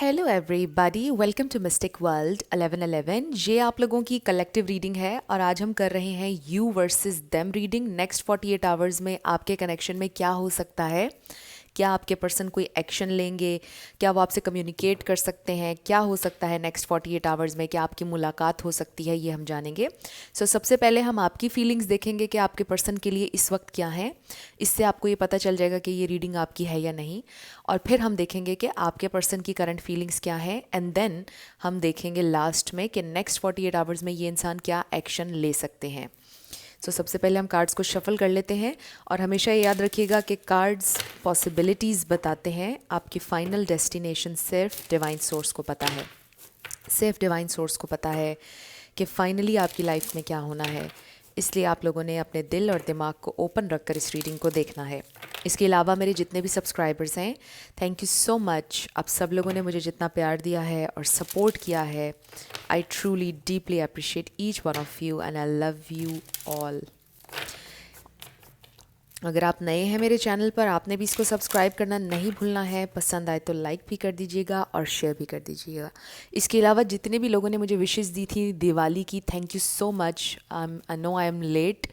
Hello everybody, welcome to mystic world 1111। ये आप लोगों की कलेक्टिव रीडिंग है और आज हम कर रहे हैं you versus them reading. Next 48 hours में आपके कनेक्शन में क्या हो सकता है, क्या आपके पर्सन कोई एक्शन लेंगे, क्या वो आपसे कम्युनिकेट कर सकते हैं, क्या हो सकता है नेक्स्ट 48 आवर्स में, क्या आपकी मुलाकात हो सकती है, ये हम जानेंगे। सबसे पहले हम आपकी फीलिंग्स देखेंगे कि आपके पर्सन के लिए इस वक्त क्या है। इससे आपको ये पता चल जाएगा कि ये रीडिंग आपकी है या नहीं। और फिर हम देखेंगे कि आपके पर्सन की करंट फीलिंग्स क्या है, एंड देन हम देखेंगे लास्ट में कि नेक्स्ट 48 आवर्स में ये इंसान क्या एक्शन ले सकते हैं। सबसे पहले हम कार्ड्स को शफल कर लेते हैं और हमेशा ये याद रखिएगा कि कार्ड्स पॉसिबिलिटीज़ बताते हैं, आपकी फाइनल डेस्टिनेशन सिर्फ डिवाइन सोर्स को पता है। सिर्फ डिवाइन सोर्स को पता है कि फाइनली आपकी लाइफ में क्या होना है। इसलिए आप लोगों ने अपने दिल और दिमाग को ओपन रखकर इस रीडिंग को देखना है। इसके अलावा मेरे जितने भी सब्सक्राइबर्स हैं, थैंक यू सो मच। आप सब लोगों ने मुझे जितना प्यार दिया है और सपोर्ट किया है, I truly deeply appreciate each one of you and I love you all. अगर आप नए हैं मेरे चैनल पर, आपने भी इसको सब्सक्राइब करना नहीं भूलना है। पसंद आए तो लाइक भी कर दीजिएगा और शेयर भी कर दीजिएगा। इसके अलावा जितने भी लोगों ने मुझे विशेस दी थी दिवाली की, thank you so much. I know I am late,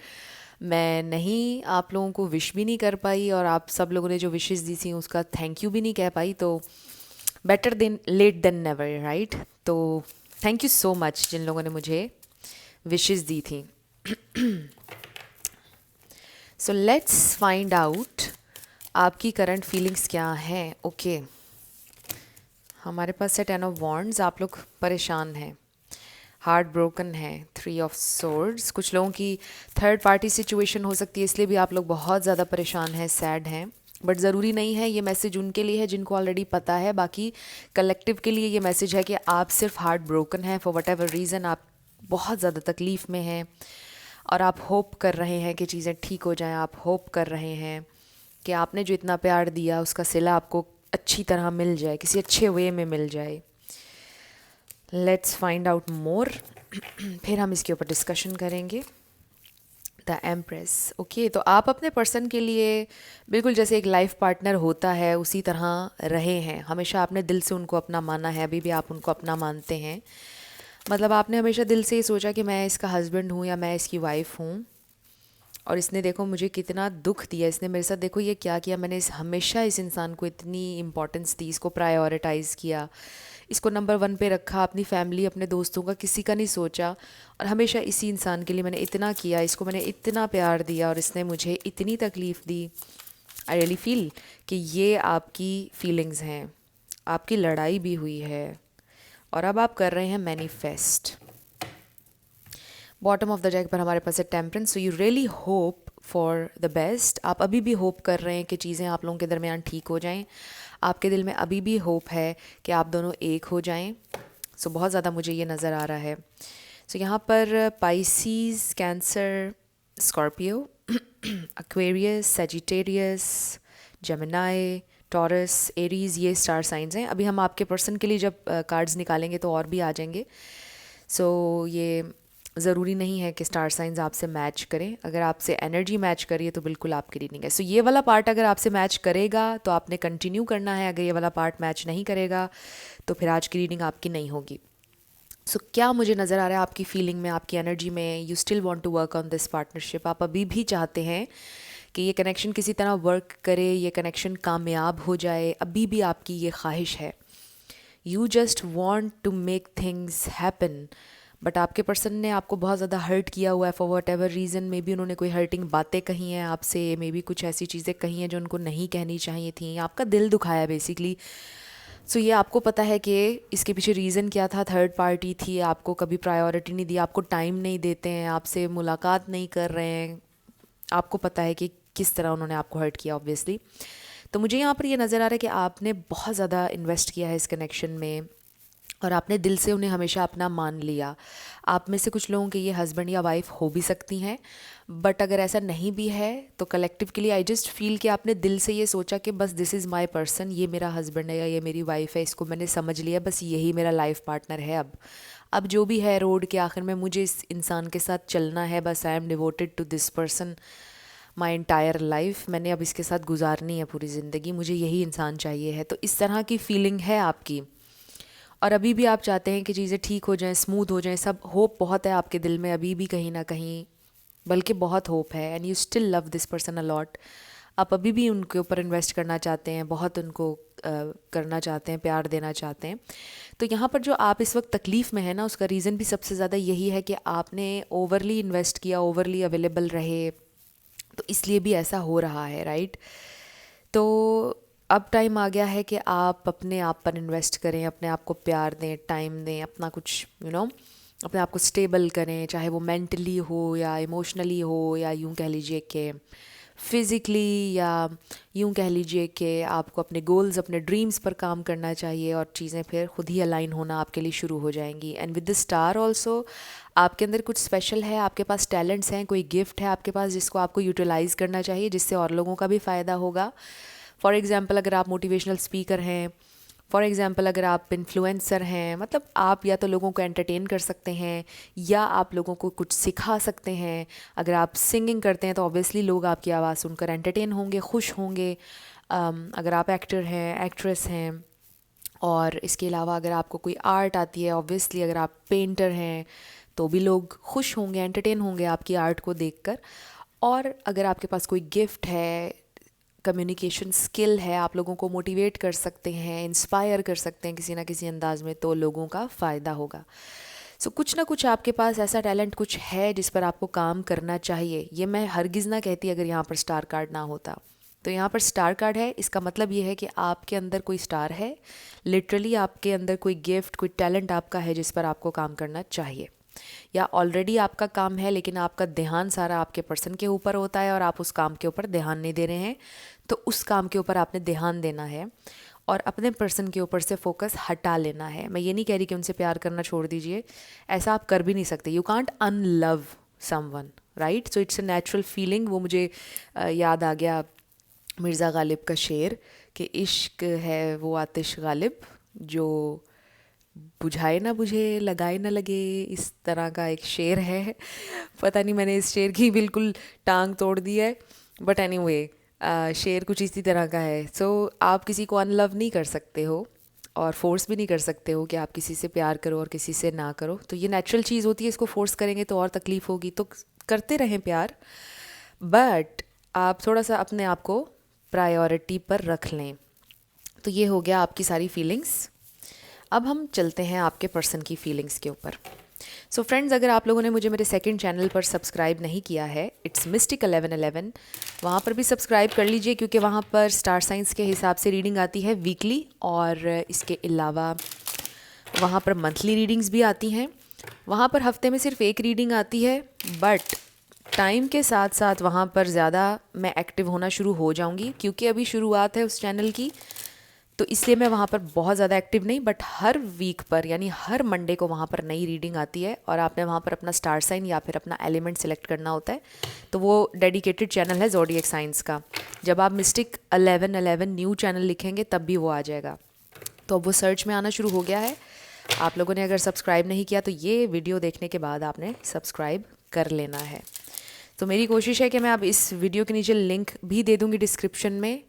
मैं नहीं आप लोगों को विश भी नहीं कर पाई और आप सब लोगों ने जो विशेस दी थी उसका थैंक यू भी नहीं कह पाई। तो better than late than never, right. तो थैंक यू सो मच जिन लोगों ने मुझे विशेस दी थी। सो लेट्स फाइंड आउट आपकी करंट फीलिंग्स क्या हैं। ओके, हमारे पास है 10 ऑफ वॉन्ड्स। आप लोग परेशान हैं, हार्ट ब्रोकन है, 3 ऑफ सोर्ड्स। कुछ लोगों की थर्ड पार्टी सिचुएशन हो सकती है, इसलिए भी आप लोग बहुत ज़्यादा परेशान हैं, सैड हैं। बट ज़रूरी नहीं है, ये मैसेज उनके लिए है जिनको ऑलरेडी पता है। बाकी कलेक्टिव के लिए ये मैसेज है कि आप सिर्फ हार्ट ब्रोकन हैं फॉर वट एवर रीज़न। आप बहुत ज़्यादा तकलीफ़ में हैं और आप होप कर रहे हैं कि चीज़ें ठीक हो जाएं। आप होप कर रहे हैं कि आपने जो इतना प्यार दिया उसका सिला आपको अच्छी तरह मिल जाए, किसी अच्छे वे में मिल जाए। Let's find out more. फिर हम इसके ऊपर डिस्कशन करेंगे। The empress. ओके, तो आप अपने पर्सन के लिए बिल्कुल जैसे एक लाइफ पार्टनर होता है उसी तरह रहे हैं। हमेशा आपने दिल से उनको अपना माना है, अभी भी आप उनको अपना मानते हैं। मतलब आपने हमेशा दिल से ही सोचा कि मैं इसका हस्बैंड हूँ या मैं इसकी वाइफ हूँ। और इसने देखो मुझे कितना दुख दिया, इसने मेरे साथ देखो ये क्या किया। मैंने हमेशा इस इंसान को इतनी इम्पोर्टेंस दी, इसको प्रायोरिटाइज़ किया, इसको नंबर 1 पे रखा। अपनी फैमिली, अपने दोस्तों का किसी का नहीं सोचा और हमेशा इसी इंसान के लिए मैंने इतना किया, इसको मैंने इतना प्यार दिया और इसने मुझे इतनी तकलीफ़ दी। आई रियली फील कि ये आपकी फीलिंग्स हैं। आपकी लड़ाई भी हुई है और अब आप कर रहे हैं manifest. Bottom of the deck पर हमारे पास है temperance. So you really hope for the best. आप अभी भी होप कर रहे हैं कि चीज़ें आप लोगों के दरमियान ठीक हो जाएं। आपके दिल में अभी भी होप है कि आप दोनों एक हो जाएं। बहुत ज़्यादा मुझे ये नज़र आ रहा है। यहाँ पर Pisces, cancer, Scorpio, Aquarius, Sagittarius, Gemini, taurus, Aries, ये स्टार साइंस हैं। अभी हम आपके पर्सन के लिए जब कार्ड्स निकालेंगे तो और भी आ जाएंगे। ये ज़रूरी नहीं है कि स्टार साइंस आपसे मैच करें। अगर आपसे एनर्जी मैच करिए तो बिल्कुल आपकी रीडिंग है। ये वाला पार्ट अगर आपसे मैच करेगा तो आपने कंटिन्यू करना है। अगर ये वाला पार्ट मैच नहीं करेगा तो फिर आज की रीडिंग आपकी नहीं होगी। क्या मुझे नज़र आ रहा है आपकी फीलिंग में, आपकी एनर्जी में, you still want to work on this partnership. आप अभी भी चाहते हैं कि ये कनेक्शन किसी तरह वर्क करे, ये कनेक्शन कामयाब हो जाए। अभी भी आपकी ये ख्वाहिश है। You just want to make things happen. But आपके पर्सन ने आपको बहुत ज़्यादा हर्ट किया हुआ है for whatever reason. Maybe उन्होंने कोई हर्टिंग बातें कही हैं आपसे, मे बी कुछ ऐसी चीज़ें कही हैं जो उनको नहीं कहनी चाहिए थी, आपका दिल दुखाया बेसिकली। ये आपको पता है कि इसके पीछे रीज़न क्या था। थर्ड पार्टी थी, आपको कभी प्रायोरिटी नहीं दी, आपको टाइम नहीं देते हैं, आपसे मुलाकात नहीं कर रहे हैं। आपको पता है कि किस तरह उन्होंने आपको हर्ट किया ऑब्वियसली। तो मुझे यहाँ पर ये नज़र आ रहा है कि आपने बहुत ज़्यादा इन्वेस्ट किया है इस कनेक्शन में और आपने दिल से उन्हें हमेशा अपना मान लिया। आप में से कुछ लोगों के ये हस्बैंड या वाइफ हो भी सकती हैं। बट अगर ऐसा नहीं भी है तो कलेक्टिव के लिए आई जस्ट फील कि आपने दिल से ये सोचा कि बस दिस इज़ माय पर्सन, ये मेरा हस्बैंड है या ये मेरी वाइफ है, इसको मैंने समझ लिया, बस यही मेरा लाइफ पार्टनर है। अब जो भी है रोड के आखिर में मुझे इस इंसान के साथ चलना है। बस I am devoted to this person my entire life. मैंने अब इसके साथ गुजारनी है पूरी ज़िंदगी, मुझे यही इंसान चाहिए है। तो इस तरह की फीलिंग है आपकी। और अभी भी आप चाहते हैं कि चीज़ें ठीक हो जाएं, स्मूथ हो जाएं, सब होप बहुत है आपके दिल में अभी भी कहीं ना कहीं, बल्कि बहुत होप है, and you still love this person a lot. आप अभी भी उनके ऊपर इन्वेस्ट करना चाहते हैं, बहुत उनको करना चाहते हैं, प्यार देना चाहते हैं। तो यहाँ पर जो आप इस वक्त तकलीफ़ में है ना, उसका रीज़न भी सबसे ज़्यादा यही है कि आपने ओवरली इन्वेस्ट किया, ओवरली अवेलेबल रहे, तो इसलिए भी ऐसा हो रहा है, राइट। तो अब टाइम आ गया है कि आप अपने आप पर इन्वेस्ट करें, अपने आप को प्यार दें, टाइम दें, अपना कुछ अपने आप को स्टेबल करें, चाहे वो मेंटली हो या इमोशनली हो, या यूं कह लीजिए कि फिज़िकली, या यूं कह लीजिए कि आपको अपने गोल्स, अपने ड्रीम्स पर काम करना चाहिए, और चीज़ें फिर खुद ही अलाइन होना आपके लिए शुरू हो जाएंगी। And with the star also, आपके अंदर कुछ स्पेशल है, आपके पास टैलेंट्स हैं, कोई गिफ्ट है आपके पास जिसको आपको यूटिलाइज़ करना चाहिए, जिससे और लोगों का भी फ़ायदा होगा। फॉर एग्ज़ाम्पल, अगर आप मोटिवेशनल स्पीकर हैं, फॉर एग्ज़ाम्पल अगर आप इन्फ्लुएंसर हैं, मतलब आप या तो लोगों को एंटरटेन कर सकते हैं, या आप लोगों को कुछ सिखा सकते हैं। अगर आप सिंगिंग करते हैं तो ऑब्वियसली लोग आपकी आवाज़ सुनकर एंटरटेन होंगे, खुश होंगे। अगर आप एक्टर हैं, एक्ट्रेस हैं, और इसके अलावा अगर आपको कोई आर्ट आती है, ऑब्वियसली अगर आप पेंटर हैं तो भी लोग खुश होंगे, एंटरटेन होंगे आपकी आर्ट को देखकर। और अगर आपके पास कोई गिफ्ट है, कम्युनिकेशन स्किल है, आप लोगों को मोटिवेट कर सकते हैं, इंस्पायर कर सकते हैं किसी ना किसी अंदाज में, तो लोगों का फ़ायदा होगा। सो कुछ ना कुछ आपके पास ऐसा टैलेंट कुछ है जिस पर आपको काम करना चाहिए। ये मैं हरगिज़ ना कहती अगर यहाँ पर स्टार कार्ड ना होता। तो यहाँ पर स्टार कार्ड है, इसका मतलब ये है कि आपके अंदर कोई स्टार है, लिटरली आपके अंदर कोई गिफ्ट, कोई टैलेंट आपका है जिस पर आपको काम करना चाहिए। या ऑलरेडी आपका काम है, लेकिन आपका ध्यान सारा आपके पर्सन के ऊपर होता है और आप उस काम के ऊपर ध्यान नहीं दे रहे हैं, तो उस काम के ऊपर आपने ध्यान देना है और अपने पर्सन के ऊपर से फोकस हटा लेना है। मैं ये नहीं कह रही कि उनसे प्यार करना छोड़ दीजिए, ऐसा आप कर भी नहीं सकते। You can't unlove someone, right. So it's a natural feeling. वो मुझे याद आ गया मिर्ज़ा गालिब का शेर कि इश्क है वो आतिश गालिब जो बुझाए ना बुझे, लगाए ना लगे, इस तरह का एक शेर है। पता नहीं मैंने इस शेर की बिल्कुल टांग तोड़ दी है, बट एनीवे शेर कुछ इसी तरह का है। सो आप किसी को अनलव नहीं कर सकते हो और फोर्स भी नहीं कर सकते हो कि आप किसी से प्यार करो और किसी से ना करो। तो ये नेचुरल चीज़ होती है, इसको फोर्स करेंगे तो और तकलीफ़ होगी। तो करते रहें प्यार, बट आप थोड़ा सा अपने आप को प्रायोरिटी पर रख लें। तो ये हो गया आपकी सारी फीलिंग्स। अब हम चलते हैं आपके पर्सन की फीलिंग्स के ऊपर। सो फ्रेंड्स, अगर आप लोगों ने मुझे मेरे सेकंड चैनल पर सब्सक्राइब नहीं किया है, इट्स मिस्टिक 1111, वहाँ पर भी सब्सक्राइब कर लीजिए, क्योंकि वहाँ पर स्टार साइंस के हिसाब से रीडिंग आती है वीकली, और इसके अलावा वहाँ पर मंथली रीडिंग्स भी आती हैं। वहाँ पर हफ्ते में सिर्फ एक रीडिंग आती है, बट टाइम के साथ साथ वहाँ पर ज़्यादा मैं एक्टिव होना शुरू हो जाऊँगी, क्योंकि अभी शुरुआत है उस चैनल की। तो इसलिए मैं वहाँ पर बहुत ज़्यादा एक्टिव नहीं, बट हर वीक पर यानी हर मंडे को वहाँ पर नई रीडिंग आती है, और आपने वहाँ पर अपना स्टार साइन या फिर अपना एलिमेंट सेलेक्ट करना होता है। तो वो डेडिकेटेड चैनल है ज़ोडिएक साइंस का। जब आप मिस्टिक 1111 न्यू चैनल लिखेंगे तब भी वो आ जाएगा। तो अब वो सर्च में आना शुरू हो गया है। आप लोगों ने अगर सब्सक्राइब नहीं किया तो ये वीडियो देखने के बाद आपने सब्सक्राइब कर लेना है। तो मेरी कोशिश है कि मैं अब इस वीडियो के नीचे लिंक भी दे दूँगी डिस्क्रिप्शन में।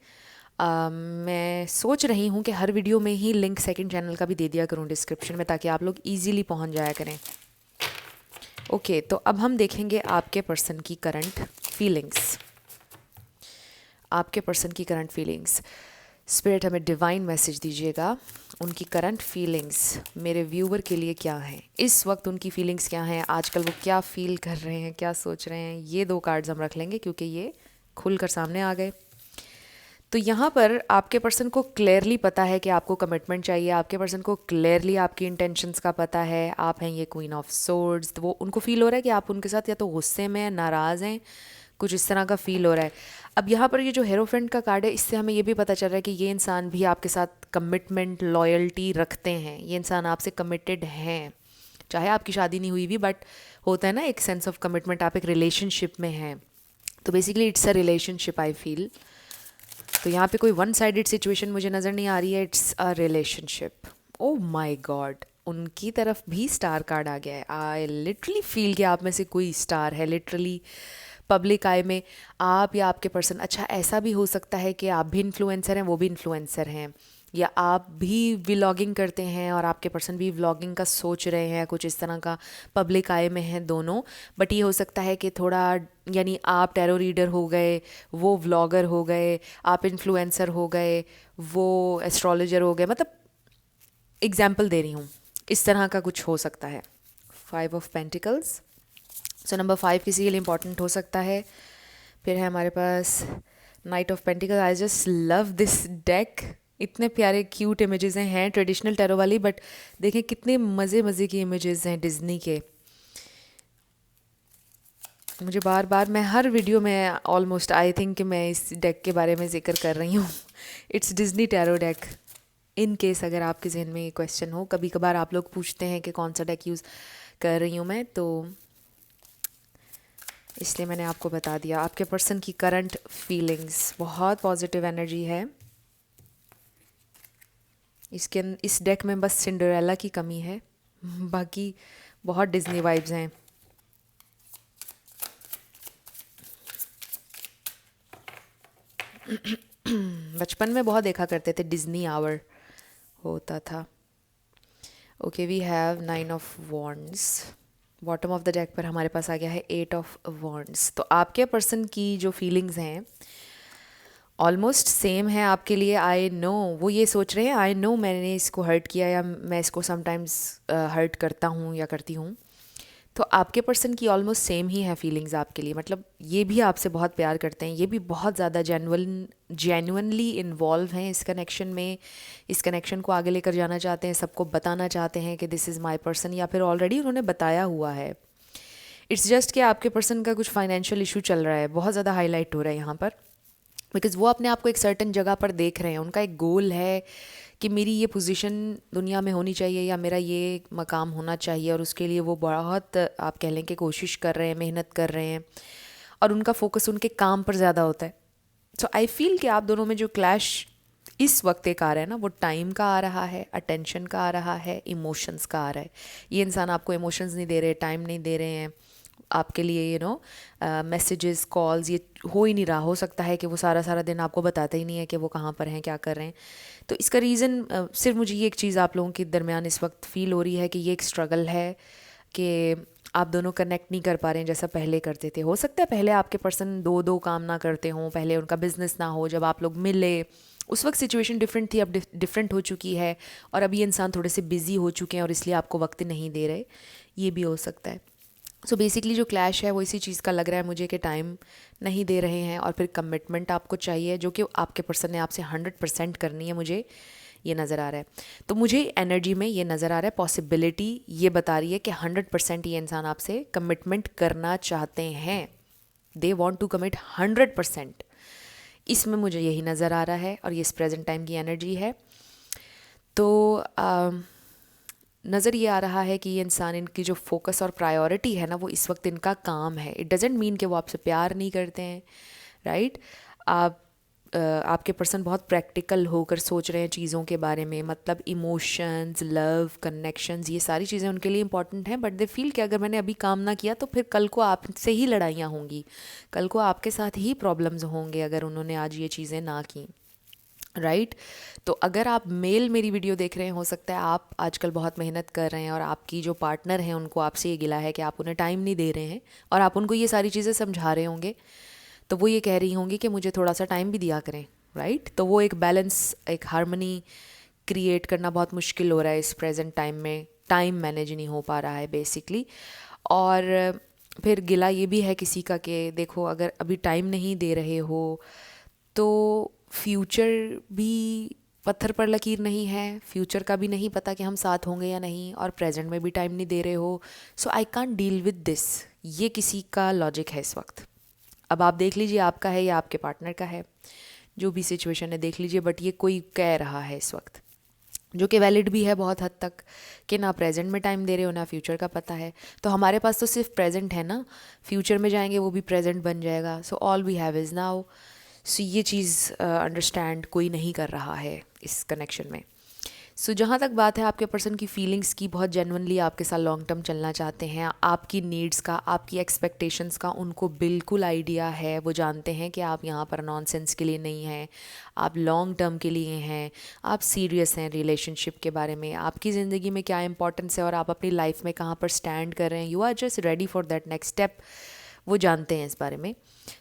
मैं सोच रही हूँ कि हर वीडियो में ही लिंक सेकंड चैनल का भी दे दिया करूँ डिस्क्रिप्शन में, ताकि आप लोग इजीली पहुँच जाया करें। ओके, तो अब हम देखेंगे आपके पर्सन की करंट फीलिंग्स। आपके पर्सन की करंट फीलिंग्स, स्पिरिट हमें डिवाइन मैसेज दीजिएगा। उनकी करंट फीलिंग्स मेरे व्यूवर के लिए क्या हैं, इस वक्त उनकी फीलिंग्स क्या हैं, आजकल वो क्या फील कर रहे हैं, क्या सोच रहे हैं। ये दो कार्ड्स हम रख लेंगे क्योंकि ये खुलकर सामने आ गए। तो यहाँ पर आपके पर्सन को क्लियरली पता है कि आपको कमिटमेंट चाहिए। आपके पर्सन को क्लियरली आपकी इंटेंशंस का पता है। आप हैं ये क्वीन ऑफ सोर्ड्स, तो वो उनको फील हो रहा है कि आप उनके साथ या तो गुस्से में, नाराज़ हैं, कुछ इस तरह का फील हो रहा है। अब यहाँ पर ये जो हेरोफेंट का कार्ड है, इससे हमें ये भी पता चल रहा है कि ये इंसान भी आपके साथ कमिटमेंट, लॉयल्टी रखते हैं। ये इंसान आपसे कमिटेड हैं, चाहे आपकी शादी नहीं हुई भी, बट होता है ना एक सेंस ऑफ कमिटमेंट, आप एक रिलेशनशिप में हैं। तो basically it's a relationship I feel. तो यहाँ पे कोई वन साइडेड सिचुएशन मुझे नज़र नहीं आ रही है, it's a relationship. Oh my God, उनकी तरफ भी स्टार कार्ड आ गया है। आई लिटरली फील कि आप में से कोई स्टार है, लिटरली पब्लिक आई में आप या आपके पर्सन। अच्छा, ऐसा भी हो सकता है कि आप भी इन्फ्लुएंसर हैं, वो भी इन्फ्लुएंसर हैं, या आप भी व्लॉगिंग करते हैं और आपके पर्सन भी व्लॉगिंग का सोच रहे हैं, कुछ इस तरह का, पब्लिक आय में हैं दोनों। बट ये हो सकता है कि थोड़ा, यानी आप टैरो रीडर हो गए, वो व्लॉगर हो गए, आप इन्फ्लुएंसर हो गए, वो एस्ट्रोलॉजर हो गए, मतलब एग्जाम्पल दे रही हूँ, इस तरह का कुछ हो सकता है। 5 ऑफ पेंटिकल्स, सो नंबर 5 किसी के लिए इंपॉर्टेंट हो सकता है। फिर है हमारे पास night of pentacles. I just love this deck, इतने प्यारे क्यूट इमेजेस हैं ट्रेडिशनल टैरो वाली, बट देखें कितने मज़े मज़े की इमेजेस हैं डिज्नी के। मुझे बार बार, मैं हर वीडियो में ऑलमोस्ट आई थिंक कि मैं इस डेक के बारे में जिक्र कर रही हूँ। It's Disney tarot deck. In case अगर आपके जहन में ये क्वेश्चन हो, कभी कभार आप लोग पूछते हैं कि कौन सा डेक यूज़ कर रही हूँ मैं, तो इसलिए मैंने आपको बता दिया। आपके पर्सन की करंट फीलिंग्स, बहुत पॉजिटिव एनर्जी है इस डेक में। बस सिंड्रेला की कमी है, बाकी बहुत डिज्नी वाइब्स हैं। बचपन में बहुत देखा करते थे, डिज्नी आवर होता था। Okay, we have 9 of wands. Bottom of the deck पर हमारे पास आ गया है 8 ऑफ वॉन्ड्स। तो आपके पर्सन की जो फीलिंग्स हैं ऑलमोस्ट सेम है आपके लिए। आई नो, वो ये सोच रहे हैं, आई नो मैंने इसको हर्ट किया, या मैं इसको समटाइम्स हर्ट करता हूँ या करती हूँ। तो आपके पर्सन की ऑलमोस्ट सेम ही है फीलिंग्स आपके लिए। मतलब ये भी आपसे बहुत प्यार करते हैं, ये भी बहुत ज़्यादा जेन्युइनली इन्वॉल्व हैं इस कनेक्शन में, इस कनेक्शन को आगे लेकर जाना चाहते हैं, सबको बताना चाहते हैं कि दिस इज़ माई पर्सन, या फिर ऑलरेडी उन्होंने बताया हुआ है। इट्स जस्ट कि आपके पर्सन का कुछ फाइनेंशियल इशू चल रहा है, बहुत ज़्यादा हाईलाइट हो रहा है यहाँ पर, बिकॉज़ वो अपने आप को एक सर्टन जगह पर देख रहे हैं। उनका एक गोल है कि मेरी ये पोजीशन दुनिया में होनी चाहिए, या मेरा ये मकाम होना चाहिए, और उसके लिए वो बहुत, आप कह लें कि कोशिश कर रहे हैं, मेहनत कर रहे हैं, और उनका फोकस उनके काम पर ज़्यादा होता है। सो आई फील कि आप दोनों में जो क्लैश इस वक्त एक आ रहा है ना, वो टाइम का आ रहा है, अटेंशन का आ रहा है, इमोशंस का आ रहा है। ये इंसान आपको इमोशंस नहीं दे रहे, टाइम नहीं दे रहे हैं आपके लिए, मैसेजेस, कॉल्स, ये हो ही नहीं रहा। हो सकता है कि वो सारा सारा दिन आपको बताते ही नहीं है कि वो कहाँ पर हैं, क्या कर रहे हैं। तो इसका रीज़न सिर्फ मुझे ये एक चीज़ आप लोगों के दरमियान इस वक्त फ़ील हो रही है कि ये एक स्ट्रगल है कि आप दोनों कनेक्ट नहीं कर पा रहे हैं जैसा पहले करते थे। हो सकता है पहले आपके पर्सन दो दो काम ना करते हों, पहले उनका बिजनेस ना हो, जब आप लोग मिले उस वक्त सिचुएशन डिफरेंट थी, अब डिफरेंट हो चुकी है, और अब ये इंसान थोड़े से बिजी हो चुके हैं और इसलिए आपको वक्त नहीं दे रहे। ये भी हो सकता है। सो बेसिकली जो क्लैश है वो इसी चीज़ का लग रहा है मुझे कि टाइम नहीं दे रहे हैं, और फिर कमिटमेंट आपको चाहिए जो कि आपके पर्सन ने आपसे 100% करनी है, मुझे ये नज़र आ रहा है। तो मुझे एनर्जी में ये नज़र आ रहा है, पॉसिबिलिटी ये बता रही है कि 100% ये इंसान आपसे कमिटमेंट करना चाहते हैं। They want to commit 100%। इसमें मुझे यही नज़र आ रहा है, और ये इस प्रेजेंट टाइम की एनर्जी है। तो नज़र ये आ रहा है कि ये इंसान, इनकी जो फोकस और प्रायोरिटी है ना, वो इस वक्त इनका काम है। इट डजेंट मीन कि वो आपसे प्यार नहीं करते हैं, राइट। आपके पर्सन बहुत प्रैक्टिकल होकर सोच रहे हैं चीज़ों के बारे में, मतलब इमोशंस, लव, कनेक्शंस, ये सारी चीज़ें उनके लिए इंपॉर्टेंट हैं। बट दे फील कि अगर मैंने अभी काम ना किया तो फिर कल को आपसे ही लड़ाइयाँ होंगी, कल को आपके साथ ही प्रॉब्लम्स होंगे अगर उन्होंने आज ये चीज़ें ना की, राइट। तो अगर आप मेल मेरी वीडियो देख रहे हैं, हो सकता है आप आजकल बहुत मेहनत कर रहे हैं और आपकी जो पार्टनर हैं उनको आपसे ये गिला है कि आप उन्हें टाइम नहीं दे रहे हैं, और आप उनको ये सारी चीज़ें समझा रहे होंगे, तो वो ये कह रही होंगी कि मुझे थोड़ा सा टाइम भी दिया करें, राइट। तो वो एक बैलेंस, एक हार्मनी क्रिएट करना बहुत मुश्किल हो रहा है इस प्रेजेंट टाइम में। टाइम मैनेज नहीं हो पा रहा है बेसिकली। और फिर गिला ये भी है किसी का कि देखो, अगर अभी टाइम नहीं दे रहे हो तो फ्यूचर भी पत्थर पर लकीर नहीं है, फ्यूचर का भी नहीं पता कि हम साथ होंगे या नहीं, और प्रेजेंट में भी टाइम नहीं दे रहे हो। So I can't deal with this, ये किसी का लॉजिक है इस वक्त। अब आप देख लीजिए आपका है या आपके पार्टनर का है, जो भी सिचुएशन है देख लीजिए। बट ये कोई कह रहा है इस वक्त, जो कि वैलिड भी है बहुत हद तक, कि ना प्रेजेंट में टाइम दे रहे हो ना फ्यूचर का पता है। तो हमारे पास तो सिर्फ प्रेजेंट है ना, फ्यूचर में जाएंगे वो भी प्रेजेंट बन जाएगा। So all we have is now. So ये चीज़ अंडरस्टैंड कोई नहीं कर रहा है इस कनेक्शन में। सो जहाँ तक बात है आपके पर्सन की फीलिंग्स की, बहुत जेन्युइनली आपके साथ लॉन्ग टर्म चलना चाहते हैं, आपकी नीड्स का, आपकी एक्सपेक्टेशंस का उनको बिल्कुल आइडिया है। वो जानते हैं कि आप यहाँ पर नॉनसेंस के लिए नहीं हैं, आप लॉन्ग टर्म के लिए हैं, आप सीरियस हैं रिलेशनशिप के बारे में, आपकी ज़िंदगी में क्या इंपॉर्टेंस है और आप अपनी लाइफ में कहाँ पर स्टैंड कर रहे हैं। You are just ready for that next step. वो जानते हैं इस बारे में।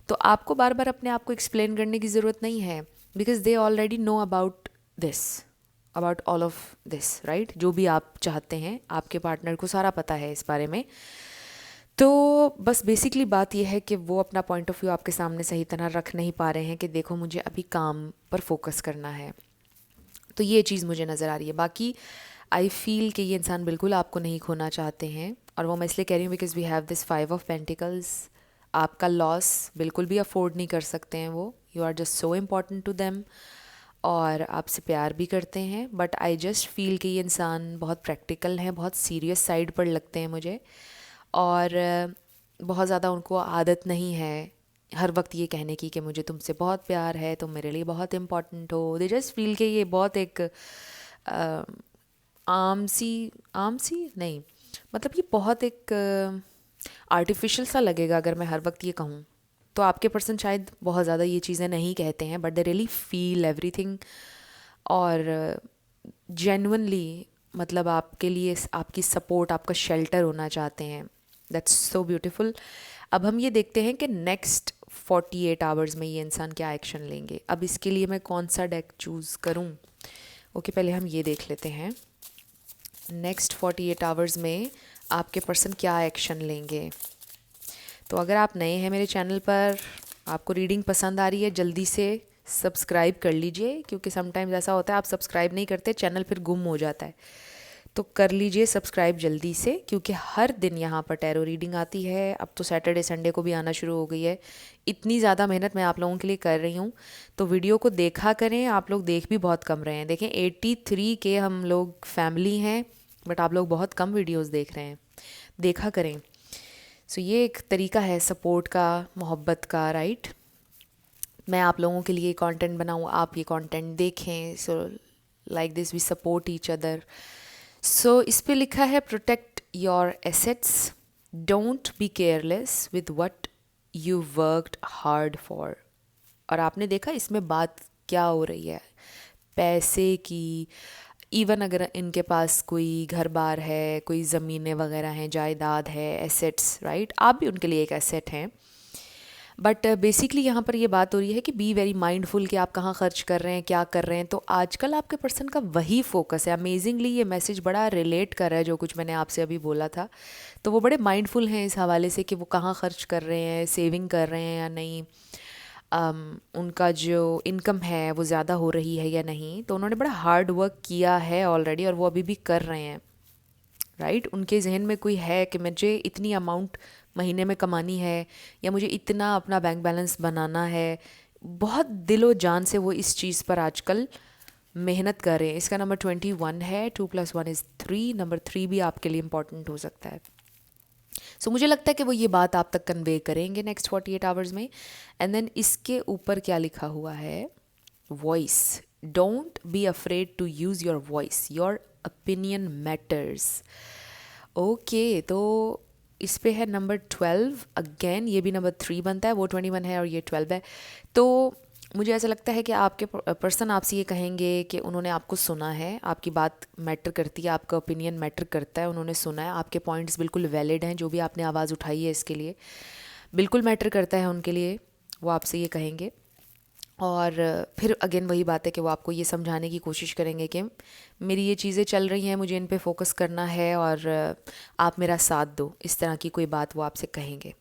तो आपको बार बार अपने आप को एक्सप्लेन करने की ज़रूरत नहीं है, because they already know about this, about all of this, right. जो भी आप चाहते हैं आपके पार्टनर को सारा पता है इस बारे में। तो बस बेसिकली बात यह है कि वो अपना पॉइंट ऑफ व्यू आपके सामने सही तरह रख नहीं पा रहे हैं कि देखो मुझे अभी काम पर फोकस करना है। तो ये चीज़ मुझे नज़र आ रही है। बाकी आई फील कि ये इंसान बिल्कुल आपको नहीं खोना चाहते हैं, और वो मैं इसलिए कह रही हूँ because we have this 5 of pentacles. आपका लॉस बिल्कुल भी अफोर्ड नहीं कर सकते हैं वो। You are just so important to them, और आपसे प्यार भी करते हैं। बट आई जस्ट फील कि ये इंसान बहुत प्रैक्टिकल हैं, बहुत सीरियस साइड पर लगते हैं मुझे, और बहुत ज़्यादा उनको आदत नहीं है हर वक्त ये कहने की कि मुझे तुमसे बहुत प्यार है, तुम मेरे लिए बहुत इम्पॉर्टेंट हो। दे जस्ट फील कि ये बहुत एक आम सी नहीं, मतलब ये बहुत एक आर्टिफिशियल सा लगेगा अगर मैं हर वक्त ये कहूँ। तो आपके पर्सन शायद बहुत ज़्यादा ये चीज़ें नहीं कहते हैं, but they really feel everything, और जेन्युइनली मतलब आपके लिए आपकी सपोर्ट, आपका शेल्टर होना चाहते हैं। That's so beautiful. अब हम ये देखते हैं कि नेक्स्ट 48 आवर्स में ये इंसान क्या एक्शन लेंगे। अब इसके लिए मैं कौन सा डेक चूज़ करूँ? ओके, पहले हम ये देख लेते हैं नेक्स्ट 48 आवर्स में आपके पर्सन क्या एक्शन लेंगे। तो अगर आप नए हैं मेरे चैनल पर, आपको रीडिंग पसंद आ रही है, जल्दी से सब्सक्राइब कर लीजिए, क्योंकि समटाइम्स ऐसा होता है आप सब्सक्राइब नहीं करते, चैनल फिर गुम हो जाता है। तो कर लीजिए सब्सक्राइब जल्दी से, क्योंकि हर दिन यहाँ पर टैरो रीडिंग आती है। अब तो सैटरडे संडे को भी आना शुरू हो गई है। इतनी ज़्यादा मेहनत मैं आप लोगों के लिए कर रही हूँ, तो वीडियो को देखा करें। आप लोग देख भी बहुत कम रहे हैं। देखें 83 के हम लोग फैमिली हैं, बट आप लोग बहुत कम वीडियोस देख रहे हैं। देखा करें। सो ये एक तरीका है सपोर्ट का, मोहब्बत का, राइट। मैं आप लोगों के लिए कंटेंट बनाऊँ, आप ये कंटेंट देखें। So like this we support each other. So इस पे लिखा है protect your assets, don't be careless with what you worked hard for. और आपने देखा इसमें बात क्या हो रही है, पैसे की। इवन अगर इनके पास कोई घर बार है, कोई ज़मीनें वगैरह हैं, जायदाद है, एसेट्स, राइट, आप भी उनके लिए एक एसेट हैं। बट बेसिकली यहाँ पर ये बात हो रही है कि बी वेरी माइंडफुल कि आप कहाँ खर्च कर रहे हैं, क्या कर रहे हैं। तो आजकल आपके पर्सन का वही फोकस है। अमेजिंगली ये मैसेज बड़ा रिलेट कर रहा है जो कुछ मैंने आपसे अभी बोला था। तो वो बड़े माइंडफुल हैं इस हवाले से कि वो कहाँ खर्च कर रहे हैं, सेविंग कर रहे हैं या नहीं, उनका जो इनकम है वो ज़्यादा हो रही है या नहीं। तो उन्होंने बड़ा हार्ड वर्क किया है ऑलरेडी, और वो अभी भी कर रहे हैं, राइट। उनके जहन में कोई है कि मुझे इतनी अमाउंट महीने में कमानी है, या मुझे इतना अपना बैंक बैलेंस बनाना है। बहुत दिलो जान से वो इस चीज़ पर आजकल मेहनत कर रहे हैं। इसका नंबर 21 है, 2 + 1 = 3। नंबर 3 भी आपके लिए इम्पॉर्टेंट हो सकता है। सो मुझे लगता है कि वो ये बात आप तक कन्वे करेंगे नेक्स्ट 48 आवर्स में। एंड देन इसके ऊपर क्या लिखा हुआ है, voice, don't be afraid to use your voice, your opinion matters. Okay, तो इस पे है नंबर 12। अगेन ये भी नंबर 3 बनता है, वो 21 है और ये 12 है। तो मुझे ऐसा लगता है कि आपके पर्सन आपसे ये कहेंगे कि उन्होंने आपको सुना है, आपकी बात मैटर करती है, आपका ओपिनियन मैटर करता है, उन्होंने सुना है, आपके पॉइंट्स बिल्कुल वैलिड हैं, जो भी आपने आवाज़ उठाई है इसके लिए बिल्कुल मैटर करता है उनके लिए। वो आपसे ये कहेंगे, और फिर अगेन वही बात है कि वो आपको ये समझाने की कोशिश करेंगे कि मेरी ये चीज़ें चल रही हैं, मुझे इन पे फोकस करना है, और आप मेरा साथ दो, इस तरह की कोई बात वो आपसे कहेंगे।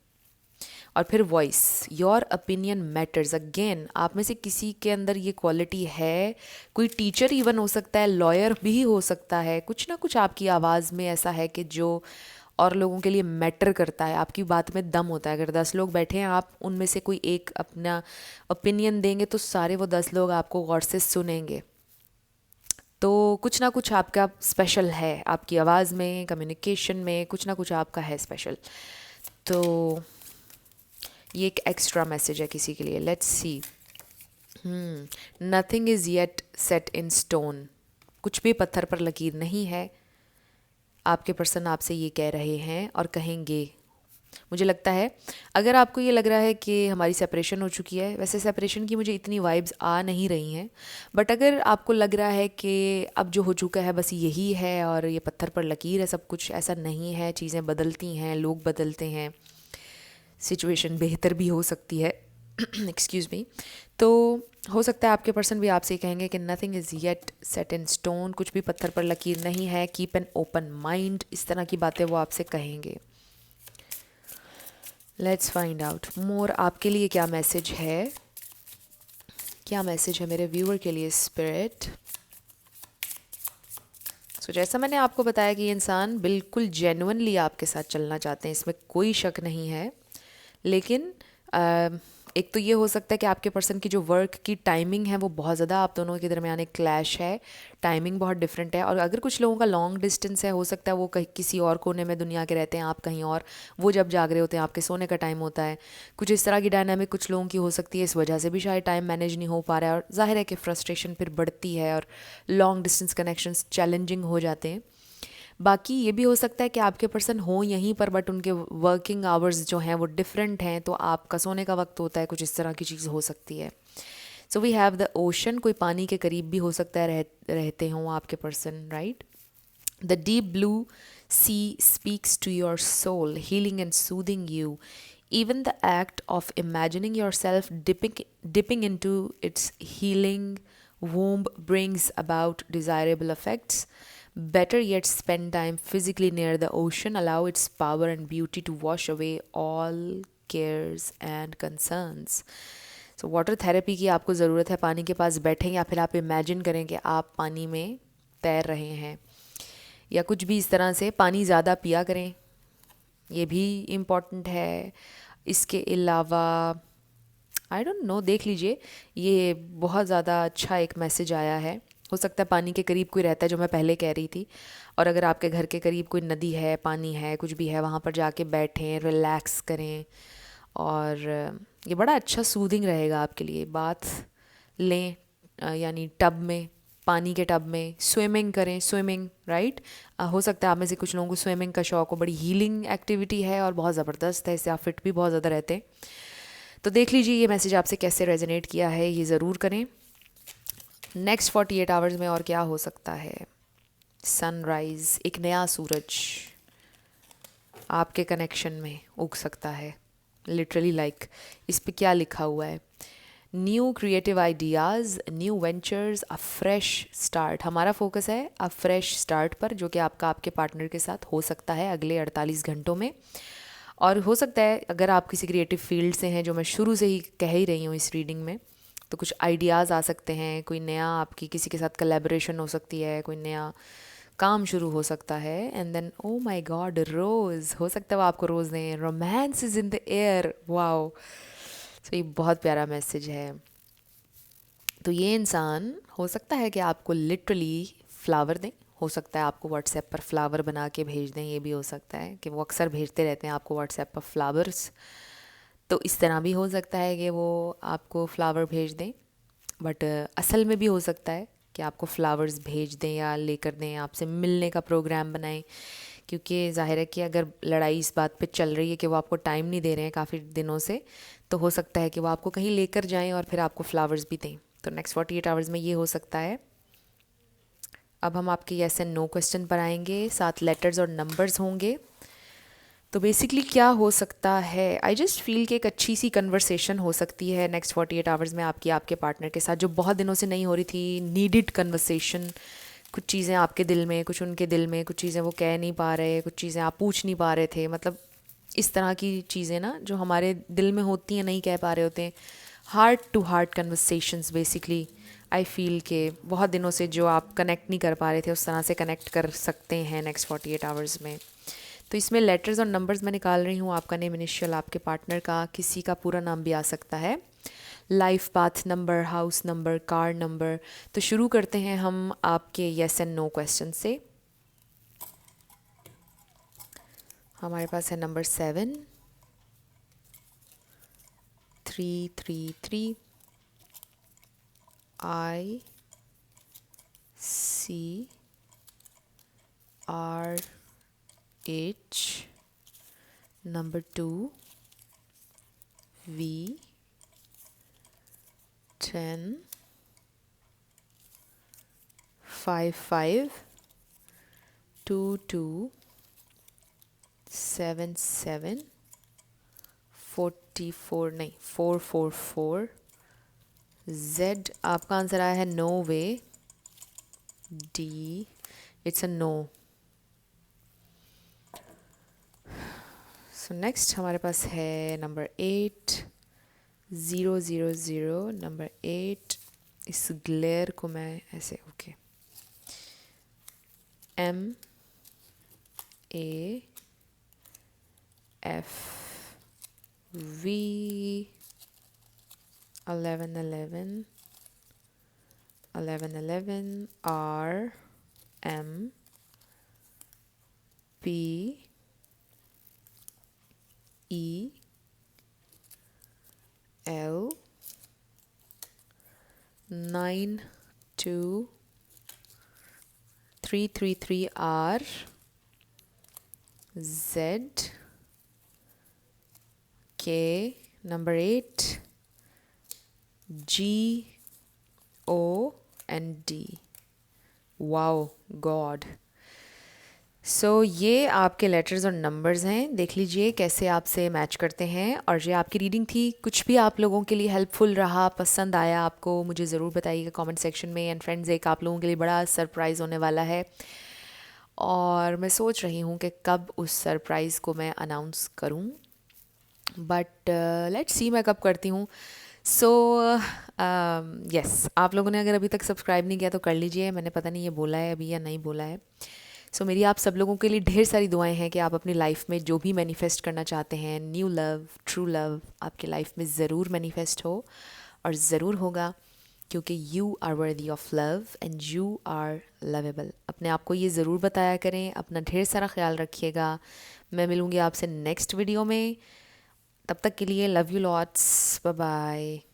और फिर voice, your opinion matters. Again आप में से किसी के अंदर ये क्वालिटी है, कोई टीचर इवन हो सकता है, लॉयर भी हो सकता है, कुछ ना कुछ आपकी आवाज़ में ऐसा है कि जो और लोगों के लिए मैटर करता है, आपकी बात में दम होता है। अगर 10 लोग बैठे हैं, आप उनमें से कोई एक अपना ओपिनियन देंगे तो सारे वो 10 लोग आपको गौर से सुनेंगे। तो कुछ ना कुछ आपका स्पेशल है, आपकी आवाज़ में, कम्युनिकेशन में कुछ ना कुछ आपका है स्पेशल। तो ये एक एक्स्ट्रा मैसेज है किसी के लिए। Let's see. Nothing is yet set in stone. कुछ भी पत्थर पर लकीर नहीं है, आपके पर्सन आपसे ये कह रहे हैं और कहेंगे। मुझे लगता है अगर आपको ये लग रहा है कि हमारी सेपरेशन हो चुकी है, वैसे सेपरेशन की मुझे इतनी वाइब्स आ नहीं रही हैं, बट अगर आपको लग रहा है कि अब जो हो चुका है बस यही है और ये पत्थर पर लकीर है सब कुछ, ऐसा नहीं है, चीज़ें बदलती हैं, लोग बदलते हैं, सिचुएशन बेहतर भी हो सकती है एक्सक्यूज़ मी। तो हो सकता है आपके पर्सन भी आपसे कहेंगे कि nothing is yet set in stone, कुछ भी पत्थर पर लकीर नहीं है, कीप एन ओपन माइंड, इस तरह की बातें वो आपसे कहेंगे। लेट्स फाइंड आउट मोर, आपके लिए क्या मैसेज है, क्या मैसेज है मेरे व्यूअर के लिए स्पिरिट। सो जैसा मैंने आपको बताया कि ये इंसान बिल्कुल जेन्युइनली आपके साथ चलना चाहते हैं, इसमें कोई शक नहीं है, लेकिन एक तो ये हो सकता है कि आपके पर्सन की जो वर्क की टाइमिंग है वो बहुत ज़्यादा आप दोनों के दरमियान एक क्लैश है, टाइमिंग बहुत डिफरेंट है। और अगर कुछ लोगों का लॉन्ग डिस्टेंस है, हो सकता है वो कहीं किसी और कोने में दुनिया के रहते हैं, आप कहीं और, वो जब जाग रहे होते हैं आपके सोने का टाइम होता है, कुछ इस तरह की डायनामिक कुछ लोगों की हो सकती है, इस वजह से भी शायद टाइम मैनेज नहीं हो पा रहा है और जाहिर है कि फ्रस्ट्रेशन फिर बढ़ती है और लॉन्ग डिस्टेंस कनेक्शंस चैलेंजिंग हो जाते हैं। बाकी ये भी हो सकता है कि आपके पर्सन हो यहीं पर बट उनके वर्किंग आवर्स जो हैं वो डिफरेंट हैं, तो आपका सोने का वक्त होता है, कुछ इस तरह की चीज़ हो सकती है। So we have the ocean, कोई पानी के करीब भी हो सकता है रहते हों आपके person, right. The deep blue sea speaks to your soul, healing and soothing you, even the act of imagining yourself dipping into its healing womb brings about desirable effects. Better yet, spend time physically near the ocean, allow its power and beauty to wash away all cares and concerns. So water therapy की आपको ज़रूरत है, पानी के पास बैठें या फिर आप इमेजिन करें कि आप पानी में तैर रहे हैं, या कुछ भी इस तरह से पानी ज़्यादा पिया करें, ये भी इम्पॉर्टेंट है। इसके अलावा आई डोंट नो, देख लीजिए, ये बहुत ज़्यादा अच्छा एक मैसेज आया है। हो सकता है पानी के करीब कोई रहता है, जो मैं पहले कह रही थी, और अगर आपके घर के करीब कोई नदी है, पानी है, कुछ भी है, वहाँ पर जाके बैठें, रिलैक्स करें, और ये बड़ा अच्छा सूदिंग रहेगा आपके लिए। बाथ लें, यानी टब में, पानी के टब में स्विमिंग करें, स्विमिंग, राइट। हो सकता है आप में से कुछ लोगों को स्विमिंग का शौक हो, बड़ी हीलिंग एक्टिविटी है और बहुत ज़बरदस्त है, इससे आप फिट भी बहुत ज़्यादा रहते हैं। तो देख लीजिए ये मैसेज आपसे कैसे रेजोनेट किया है, ये ज़रूर करें। नेक्स्ट 48 आवर्स में और क्या हो सकता है। सनराइज़, एक नया सूरज आपके कनेक्शन में उग सकता है, लिटरली लाइक इस पे क्या लिखा हुआ है, new creative ideas, new ventures, अ फ्रेश स्टार्ट। हमारा फोकस है अ फ्रेश स्टार्ट पर, जो कि आपका आपके पार्टनर के साथ हो सकता है अगले 48 घंटों में। और हो सकता है अगर आप किसी क्रिएटिव फील्ड से हैं, जो मैं शुरू से ही कह ही रही हूँ इस रीडिंग में, तो कुछ आइडियाज़ आ सकते हैं, कोई नया आपकी किसी के साथ कोलैबोरेशन हो सकती है, कोई नया काम शुरू हो सकता है। And then oh my god, rose, हो सकता है वो आपको रोज़ दें, romance is in the air, wow. तो ये बहुत प्यारा मैसेज है। तो ये इंसान हो सकता है कि आपको लिटरली फ्लावर दें, हो सकता है आपको व्हाट्सएप पर फ्लावर बना के भेज दें, ये भी हो सकता है कि वो अक्सर भेजते रहते हैं आपको व्हाट्सएप पर फ्लावर्स, तो इस तरह भी हो सकता है कि वो आपको फ्लावर भेज दें। बट असल में भी हो सकता है कि आपको फ्लावर्स भेज दें या लेकर दें, आपसे मिलने का प्रोग्राम बनाएं, क्योंकि ज़ाहिर है कि अगर लड़ाई इस बात पे चल रही है कि वो आपको टाइम नहीं दे रहे हैं काफ़ी दिनों से, तो हो सकता है कि वो आपको कहीं लेकर जाएं और फिर आपको फ्लावर्स भी दें। तो नेक्स्ट 48 आवर्स में ये हो सकता है। अब हम आपके येस एंड नो क्वेश्चन पर आएंगे, 7 लेटर्स और नंबर्स होंगे। तो बेसिकली क्या हो सकता है, आई जस्ट फील कि एक अच्छी सी कन्वर्सेशन हो सकती है नेक्स्ट 48 आवर्स में आपकी आपके पार्टनर के साथ, जो बहुत दिनों से नहीं हो रही थी। नीडिड कन्वर्सेशन, कुछ चीज़ें आपके दिल में, कुछ उनके दिल में, कुछ चीज़ें वो कह नहीं पा रहे, कुछ चीज़ें आप पूछ नहीं पा रहे थे, मतलब इस तरह की चीज़ें ना जो हमारे दिल में होती हैं, नहीं कह पा रहे होते हैं। Heart to heart conversations basically I feel के बहुत दिनों से जो आप कनेक्ट नहीं कर पा रहे थे, उस तरह से कनेक्ट कर सकते हैं नेक्स्ट 48 आवर्स में। तो इसमें लेटर्स और नंबर्स मैं निकाल रही हूँ, आपका नेम इनिशियल, आपके पार्टनर का, किसी का पूरा नाम भी आ सकता है, life path number, house number, car number. तो शुरू करते हैं हम आपके येस एंड नो क्वेश्चन से। हमारे पास है number 7, 333, I CRH, number 2 V10 55 22 77 44 नहीं 444 Z आपका आंसर आया है no way D it's a no. So next हमारे पास है नंबर 8 000 नंबर 8। इस ग्लेयर को मैं ऐसे okay MAF V 1111 1111 R M P E L 92333 R Z K number 8 G O and D। Wow god. So ये आपके लेटर्स और नंबर्स हैं, देख लीजिए कैसे आपसे मैच करते हैं। और ये आपकी रीडिंग थी, कुछ भी आप लोगों के लिए हेल्पफुल रहा, पसंद आया आपको, मुझे ज़रूर बताइएगा कमेंट सेक्शन में। एंड फ्रेंड्स, एक आप लोगों के लिए बड़ा सरप्राइज़ होने वाला है और मैं सोच रही हूँ कि कब उस सरप्राइज़ को मैं अनाउंस करूँ, बट लेट्स सी मैं कब करती हूँ। सो यस, आप लोगों ने अगर अभी तक सब्सक्राइब नहीं किया तो कर लीजिए। मैंने पता नहीं ये बोला है अभी या नहीं बोला है। सो मेरी आप सब लोगों के लिए ढेर सारी दुआएं हैं कि आप अपनी लाइफ में जो भी मैनिफेस्ट करना चाहते हैं, न्यू लव, ट्रू लव, आपकी लाइफ में ज़रूर मैनिफेस्ट हो और ज़रूर होगा, क्योंकि you are worthy of love and you are lovable. अपने आप को ये ज़रूर बताया करें। अपना ढेर सारा ख्याल रखिएगा। मैं मिलूँगी आपसे नेक्स्ट वीडियो में। तब तक के लिए love you lots, bye bye.